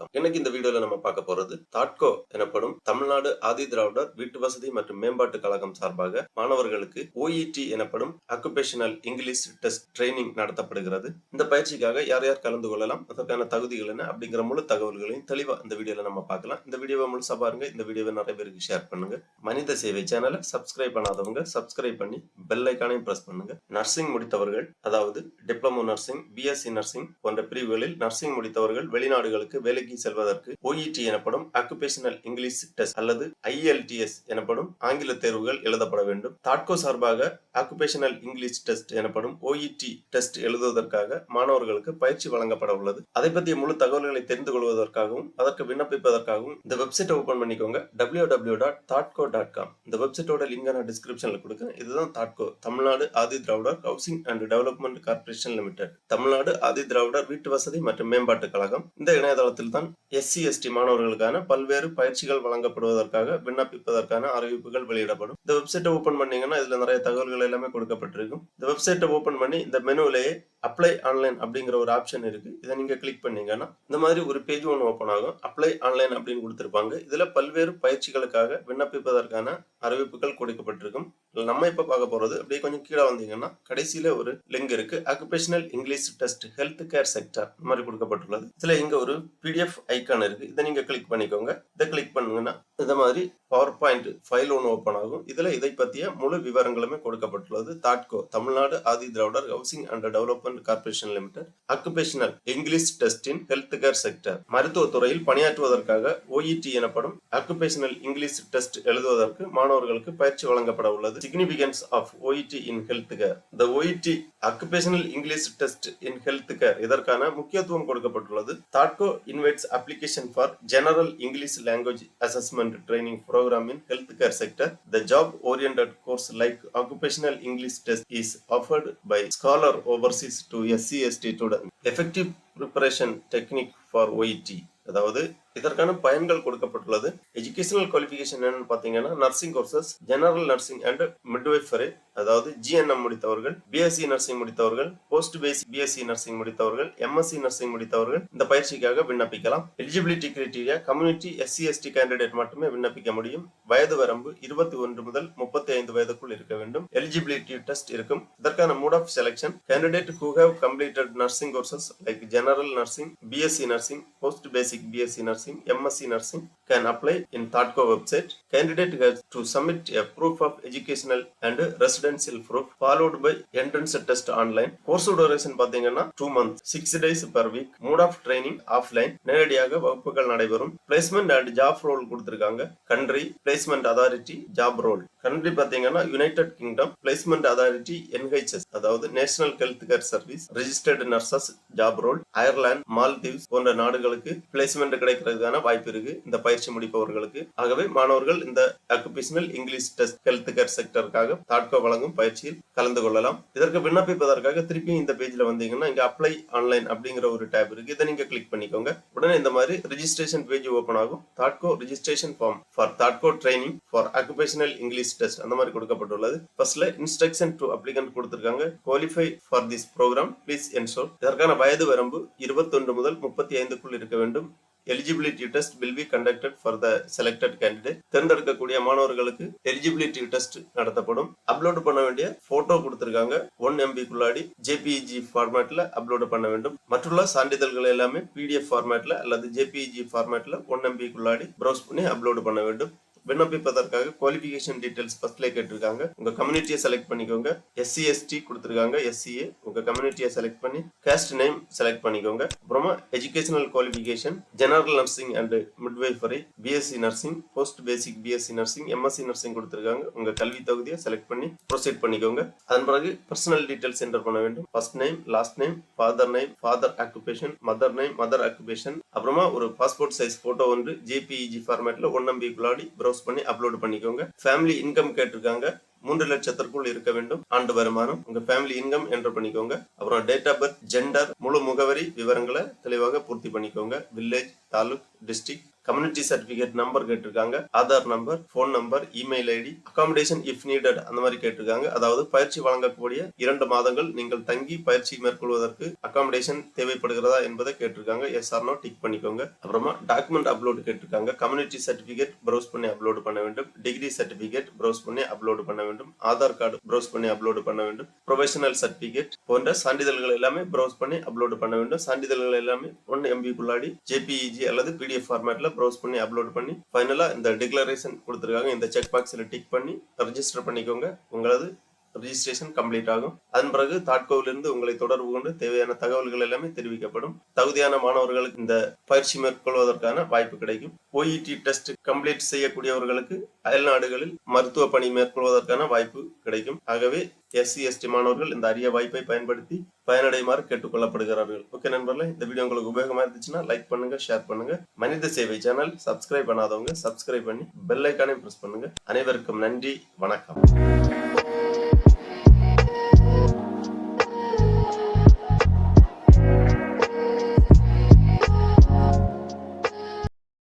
வணக்கம். இன்னைக்கு இந்த வீடியோல நம்ம பார்க்க போறது தாட்கோ எனப்படும் தமிழ்நாடு ஆதி திராவிடர் வீட்டு வசதி மற்றும் மேம்பாட்டு கழகம் சார்பாக மாணவர்களுக்கு OET எனப்படும் ஆக்குபேஷனல் இங்கிலீஷ் டெஸ்ட் ட்ரைனிங் நடத்தப்படுகிறது. இந்த பயிற்சிக்காக யார் யார் கலந்து கொள்ளலாம், அதற்கான தகுதிகள் என்ன அப்படிங்கிற முழு தகவல்களையும் தெளிவா இந்த வீடியோல நம்ம பார்க்கலாம். இந்த வீடியோவை முழுசா பாருங்க. இந்த வீடியோவை நிறைய பேருக்கு ஷேர் பண்ணுங்க. மனித சேவை சேனலை சப்ஸ்கிரைப் பண்ணாதவங்க சப்ஸ்கிரைப் பண்ணி பெல் ஐகானையும் பிரஸ் பண்ணுங்க. நர்சிங் முடித்தவர்கள், அதாவது டிப்ளமோ நர்சிங், BSc நர்சிங் போன்ற பிரிவுகளில் நர்சிங் முடித்தவர்கள் வெளிநாடுகளுக்கு வேலைக்கு செல்வதற்கு OET எனப்படும் ஆக்குபேஷனல் இங்கிலீஷ் டெஸ்ட் அல்லது IELTS எனப்படும் ஆங்கில தேர்வுகள் எழுதப்பட வேண்டும். தாட்கோ சார்பாக ஆக்குபேஷனல் இங்கிலீஷ் டெஸ்ட் எனப்படும் OET டெஸ்ட் எழுதுவதற்காக மாணவர்களுக்கு பயிற்சி வழங்கப்பட உள்ளது. அதை பற்றிய முழு தகவல்களை தெரிந்து கொள்வதற்காகவும் அதற்கு விண்ணப்பிப்பதற்காகவும் இந்த வெப்சைட்டை ஓபன் பண்ணிக்கோங்க. www.thoughtco.com. இந்த வெப்சைட்டோட லிங்க் நான் டிஸ்கிரிப்ஷன்ல கொடுக்கிறேன். இதுதான் தாட்கோ, Tamil Nadu Adi Dravidar housing and development corporation limited, Tamil Nadu Adi Dravidar வீட்டு வசதி மற்றும் மேம்பாட்டு கழகம். இந்த இணையதளத்தில் தான் SC/ST மாணவர்களுக்கான பல்வேறு பயிற்சிகள் வழங்கப்படுவதற்காக விண்ணப்பிப்பதற்கான அறிவிப்புகள் வெளியிடப்படும். இந்த வெப்சைட்டை ஓபன் பண்ணீங்கன்னா இதுல நிறைய தகவல்கள் எல்லாமே கொடுக்கப்பட்டிருக்கும். இந்த வெப்சைட்டை ஓபன் பண்ணி இந்த மெனுவிலேயே அப்ளை ஆன்லைன் அப்படிங்கிற ஒரு ஆப்ஷன் இருக்கு. இதை நீங்க கிளிக் பண்ணீங்கன்னா இந்த மாதிரி ஒரு பேஜ் ஒன்று ஓபன் ஆகும். அப்ளை ஆன்லைன் அப்படின்னு கொடுத்திருப்பாங்க. இதுல பல்வேறு பயிற்சிகளுக்காக விண்ணப்பிப்பதற்கான அறிவிப்புகள் கொடுக்கப்பட்டிருக்கும். நம்ம இப்ப பார்க்க போறது அப்படியே கொஞ்சம் கீழே வந்தீங்கன்னா கடைசியில ஒரு லிங்க் இருக்கு. Occupational English test health care sector இந்த மாதிரி கொடுக்கப்பட்டுள்ளது. இதுல இங்க ஒரு PDF ஐக்கான் இருக்கு. இதை நீங்க கிளிக் பண்ணிக்கோங்க. இதை கிளிக் பண்ணுங்கன்னா இந்த மாதிரி PowerPoint ஃபைல் ஒன்று ஓபன் ஆகும். இதுல இதை பற்றிய முழு விவரங்களுமே கொடுக்கப்பட்டுள்ளது. தாட்கோ, Tamil Nadu Adi Dravidar housing and development corporation limited, occupational English test in health care sector. மருத்துவத்துறையில் பணியாற்றுவதற்காக OET எனப்படும் ஆக்குபேஷனல் இங்கிலீஷ் டெஸ்ட் எழுதுவதற்கு மாணவர்களுக்கு பயிற்சி வழங்கப்பட உள்ளது. Significance of OET in health care. The OET occupational English test in health care இதற்கான முக்கியத்துவம் கொடுக்கப்பட்டுள்ளது. தாட்கோ invites application for general English language assessment training program in healthcare sector. The job-oriented course like occupational English test is offered by scholar overseas to SC/ST students. Effective preparation technique for OET. அதாவது இதற்கான பயன்கள் கொடுக்கப்பட்டுள்ளது. Educational qualification என்னன்னு பாத்தீங்கன்னா nursing courses, general nursing and midwifery, அதாவது GNM முடித்தவர்கள், BSc nursing முடித்தவர்கள், post basic BSc nursing முடித்தவர்கள், MSc நர்சிங் முடித்தவர்கள் இந்த பயிற்சிக்காக விண்ணப்பிக்கலாம். Eligibility criteria community SC/ST candidate மட்டுமே விண்ணப்பிக்க முடியும். வயது வரம்பு 21 முதல் 35 வயதுக்குள் இருக்க வேண்டும். எலிஜிபிலிட்டி டெஸ்ட் இருக்கும். இதற்கான mode of selection candidate who have completed nursing courses like general nursing, BSc nursing, post basic BSc nursing, MSc nursing can apply in Thoughtco website. Candidate has to submit a proof of educational and residential proof followed by entrance test online. Course duration பாத்தீங்கன்னா 2 months, 6 days per week. Mode of training offline, நேரடியாக வகுப்புகள் நடைபெறும். Placement and job role கொடுத்திருக்காங்க. Country, placement authority, job role. Country பாத்தீங்கன்னா United Kingdom, placement authority NHS, அதாவது National Health Care Service, registered nurses, job role. Ireland, Maldives போன்ற நாடுகளுக்கு placement கிடைக்கிறதுக்கான வாய்ப்பு இருக்கு இந்த பயிற்சி முடிப்பவர்களுக்கு. ஆகவே மாணவர்கள் இந்த occupational English test health care செக்டருக்காக தாட்கோ வழங்கும் பயிற்சியில் கலந்து கொள்ளலாம். இதற்கு விண்ணப்பிப்பதற்காக திருப்பி இந்த பேஜ்ல வந்தீங்கன்னா இங்க அப்ளை ஆன்லைன் அப்படிங்கிற ஒரு டேப் இருக்கு. இதை நீங்க கிளிக் பண்ணிக்கோங்க. உடனே இந்த மாதிரி ரெஜிஸ்ட்ரேஷன் பேஜ் ஓபன் ஆகும். தாட்கோ registration form for தாட்கோ training for occupational English test அந்த மாதிரி கொடுக்கப்பட்டுள்ளது. ஃபர்ஸ்ட்ல இன்ஸ்ட்ரக்ஷன் டு அப்ளிகன்ட் கொடுத்திருக்காங்க. Qualify for this program please ensure. இதற்கான வயது வரம்பு 21 முதல் 35க்குள் இருக்க வேண்டும். Eligibility test will be conducted for the selected candidate. தேர்ந்தெடுக்கக்கூடிய மாணவர்களுக்கு எலிஜிபிலிட்டி டெஸ்ட் நடத்தப்படும். அப்லோட் பண்ண வேண்டிய போட்டோ கொடுத்திருக்காங்க. 1 MB குள்ளாடி JPEG ஃபார்மேட்ல அப்லோட் பண்ண வேண்டும். மற்றுள்ள சான்றிதழ்கள் எல்லாமே PDF ஃபார்மேட்ல அல்லது JPEG ஃபார்மேட்ல 1 MB குள்ளாடி ப்ரௌஸ் பண்ணி அப்லோட் பண்ண வேண்டும். விண்ணப்பிப்பதற்காக குவாலிஃபிகேஷன் டீடைல்ஸ் ஃபர்ஸ்ட்ல கேட்டிருக்காங்க. உங்க கம்யூனிட்டியை செலக்ட் பண்ணிக்கோங்க. SC/ST கொடுத்திருக்காங்க. SCA உங்க கம்யூனிட்டியை செலக்ட் பண்ணி காஸ்ட் நேம் செலக்ட் பண்ணிக்கோங்க. அப்புறமா educational qualification general nursing and midwifery, BSc nursing, post basic BSc nursing, MSc nursing கொடுத்திருக்காங்க. உங்க கல்வி தகுதியை செலக்ட் பண்ணி ப்ரொசீட் பண்ணிக்கோங்க. அதன் பிறகு பர்சனல் டீடைல்ஸ் என்டர் பண்ண வேண்டும். First name, last name, father occupation, mother name, mother occupation. அப்புறமா ஒரு பாஸ்போர்ட் சைஸ் போட்டோ ஒன்று JPEG ஃபார்மேட்ல 1 MB குள்ளாடி பண்ணி அப்லோட் பண்ணிக்கோங்க. ஃபேமிலி இன்கம் கேட்டிருக்காங்க. 3 லட்சத்திற்குள் இருக்க வேண்டும் ஆண்டு வருமானம். உங்க ஃபேமிலி இன்கம் என்டர் பண்ணிக்கோங்க. அப்புறம் டேட் ஆஃப் பர்த், ஜெண்டர், முழு முகவரி விவரங்களை தெளிவாக பூர்த்தி பண்ணிக்கோங்க. Village, taluk, district, community certificate number கேட்டிருக்காங்க, Aadhaar number, phone number, email ID, accommodation if needed அந்த மாதிரி கேட்டிருக்காங்க. அதாவது பயிற்சி வழங்கக்கூடிய 2 மாதங்கள் நீங்கள் தங்கி பயிற்சி மேற்கொள்வதற்கு அகாமடேஷன் தேவைப்படுகிறதா என்பதை கேட்டிருக்காங்க. எஸ் ஆர் நோ டிக் பண்ணிக்கோங்க. அப்புறமா டாக்குமெண்ட் அப்லோடு கேட்டிருக்காங்க. கம்யூனிட்டி சர்டிபிகேட் ப்ரௌஸ் பண்ணி அப்லோடு பண்ண வேண்டும், டிகிரி சர்டிபிகேட் ப்ரௌஸ் பண்ணி அப்லோடு பண்ண வேண்டும், ஆதார் கார்டு ப்ரௌஸ் பண்ணி அப்லோடு பண்ண வேண்டும், ப்ரொஃபஷனல் சர்டிபிகேட் போன்ற சான்றிதழ்கள் எல்லாமே ப்ரௌஸ் பண்ணி அப்லோடு பண்ண வேண்டும். சான்றிதழ்கள் எல்லாமே 1 MB குள்ளாடி JPEG அல்லது PDF ஃபார்மேட்ல ப்ரௌஸ் பண்ணி அப்லோட் பண்ணி ஃபைனலா இந்த டிக்ளரேஷன் கொடுத்திருக்காங்க. இந்த செக் பாக்ஸ்ல டிக் பண்ணி ரெஜிஸ்டர் பண்ணிக்கோங்க. உங்களது ரெஜிஸ்ட்ரேஷன் கம்ப்ளீட் ஆகும். அதன் பிறகு தாட்கோவிலிருந்து உங்களை தொடர்பு கொண்டு தேவையான தகவல்கள் எல்லாமே தெரிவிக்கப்படும். தகுதியான மாணவர்களுக்கு இந்த பயிற்சி மேற்கொள்வதற்கான வாய்ப்பு கிடைக்கும். OET டெஸ்ட் கம்ப்ளீட் செய்யக்கூடியவர்களுக்கு அயல் நாடுகளில் மருத்துவ பணி மேற்கொள்வதற்கான வாய்ப்பு கிடைக்கும். ஆகவே SC/ST மாணவர்கள் இந்த அரிய வாய்ப்பை பயன்படுத்தி பயனடையுமாறு கேட்டுக்கொள்ளப்படுகிறார்கள். ஓகே நண்பர்களே, இந்த வீடியோ உங்களுக்கு உபயோகமா இருந்துச்சுன்னா லைக் பண்ணுங்க, ஷேர் பண்ணுங்க. மனித சேவை சேனல் சப்ஸ்கிரைப் பண்ணாதவங்க சப்ஸ்கிரைப் பண்ணி பெல் ஐக்கானையும் பிரஸ் பண்ணுங்க. அனைவருக்கும் நன்றி, வணக்கம்.